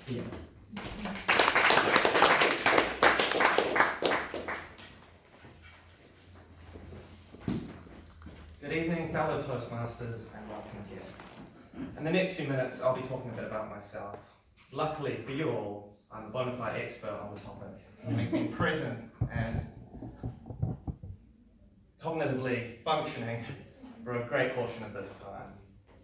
Yeah. Good evening, fellow Toastmasters, and welcome guests. In the next few minutes, I'll be talking a bit about myself. Luckily for you all, I'm a bona fide expert on the topic, having been present and cognitively functioning for a great portion of this time,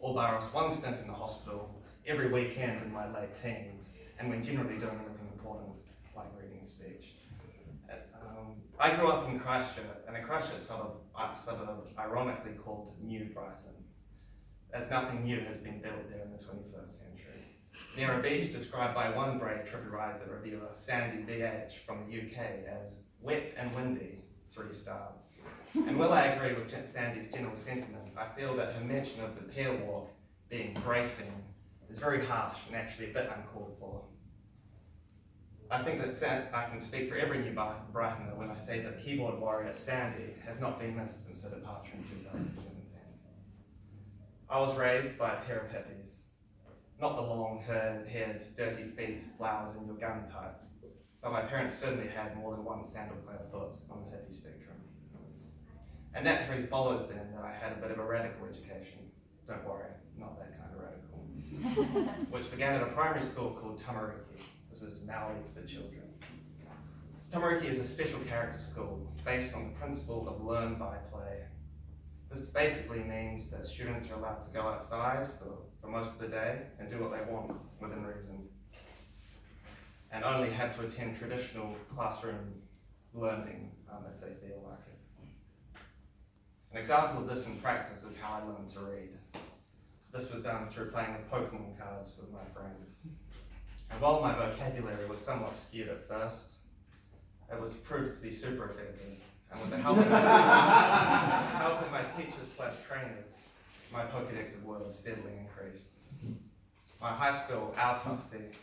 all bar us one stint in the hospital every weekend in my late teens, and when generally doing anything important, like reading speech. I grew up in Christchurch, in a Christchurch suburb ironically called New Brighton, as nothing new has been built there in the 21st century. Near a beach described by one brave TripAdvisor reviewer, Sandy BH from the UK, as wet and windy, 3 stars. And while I agree with Sandy's general sentiment, I feel that her mention of the pier walk being bracing is very harsh and actually a bit uncalled for. I think that I can speak for every New Brightoner when I say that keyboard warrior Sandy has not been missed since her departure in 2017. I was raised by a pair of hippies, not the long-haired, dirty feet, flowers in your gun type, but my parents certainly had more than one sandal-clad foot on the hippie spectrum. And naturally follows then that I had a bit of a radical education. Don't worry, not that kind of radical. Which began at a primary school called Tamariki. This is Maori for children. Tamariki is a special character school based on the principle of learn by play. This basically means that students are allowed to go outside for most of the day and do what they want within reason, and only have to attend traditional classroom learning if they feel like it. An example of this in practice is how I learned to read. This was done through playing with Pokemon cards with my friends. And while my vocabulary was somewhat skewed at first, it was proved to be super effective. And with the help of my teachers/trainers, my Pokedex of words steadily increased. My high school, our Tufty,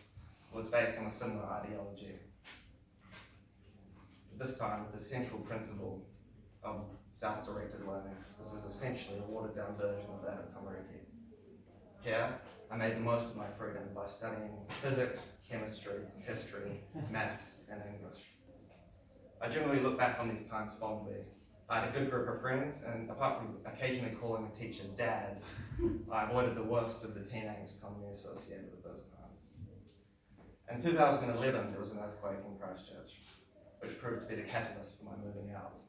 was based on a similar ideology. This time with the central principle of self-directed learning. This is essentially a watered-down version of that at Tamariki. Here, I made the most of my freedom by studying physics, chemistry, history, maths, and English. I generally look back on these times fondly. I had a good group of friends, and apart from occasionally calling a teacher dad, I avoided the worst of the teen angst commonly associated with those times. In 2011, there was an earthquake in Christchurch, which proved to be the catalyst for my moving out.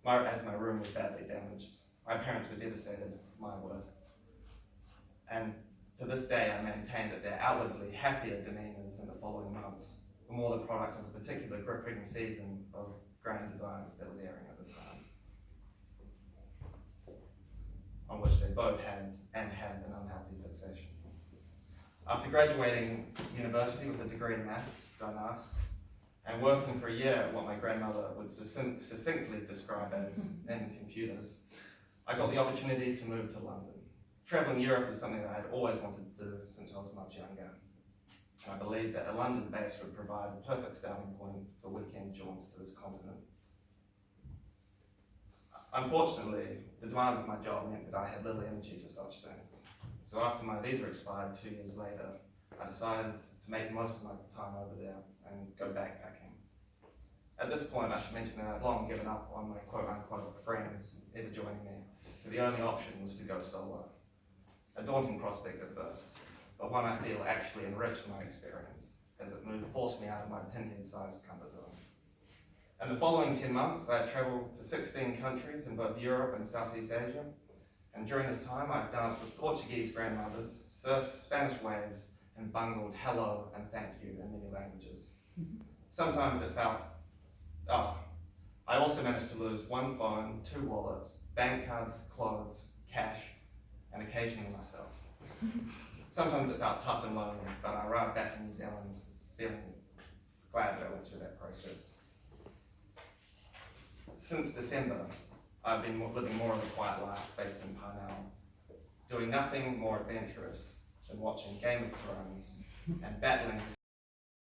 As my room was badly damaged, my parents were devastated, my word. And to this day, I maintain that their outwardly happier demeanors in the following months were more the product of a particular grip-reading season of grand designs that was airing at the time, on which they both had an unhealthy fixation. After graduating university with a degree in maths, don't ask, and working for a year at what my grandmother would succinctly describe as in computers, I got the opportunity to move to London. Traveling Europe is something that I had always wanted to do since I was much younger. I believed that a London base would provide a perfect starting point for weekend jaunts to this continent. Unfortunately, the demands of my job meant that I had little energy for such things. So after my visa expired 2 years later, I decided to make the most of my time over there and go backpacking. At this point, I should mention that I'd long given up on my quote-unquote friends ever joining me, so the only option was to go solo. A daunting prospect at first, but one I feel actually enriched my experience, as it forced me out of my pinhead-sized comfort zone. In the following 10 months, I have traveled to 16 countries in both Europe and Southeast Asia, and during this time I've danced with Portuguese grandmothers, surfed Spanish waves, and bungled hello and thank you in many languages. Sometimes it felt, I also managed to lose 1 phone, 2 wallets, bank cards, clothes, cash, and occasionally myself. Sometimes it felt tough and lonely, but I arrived back in New Zealand feeling glad that I went through that process. Since December, I've been living more of a quiet life based in Parnell, doing nothing more adventurous than watching Game of Thrones and battling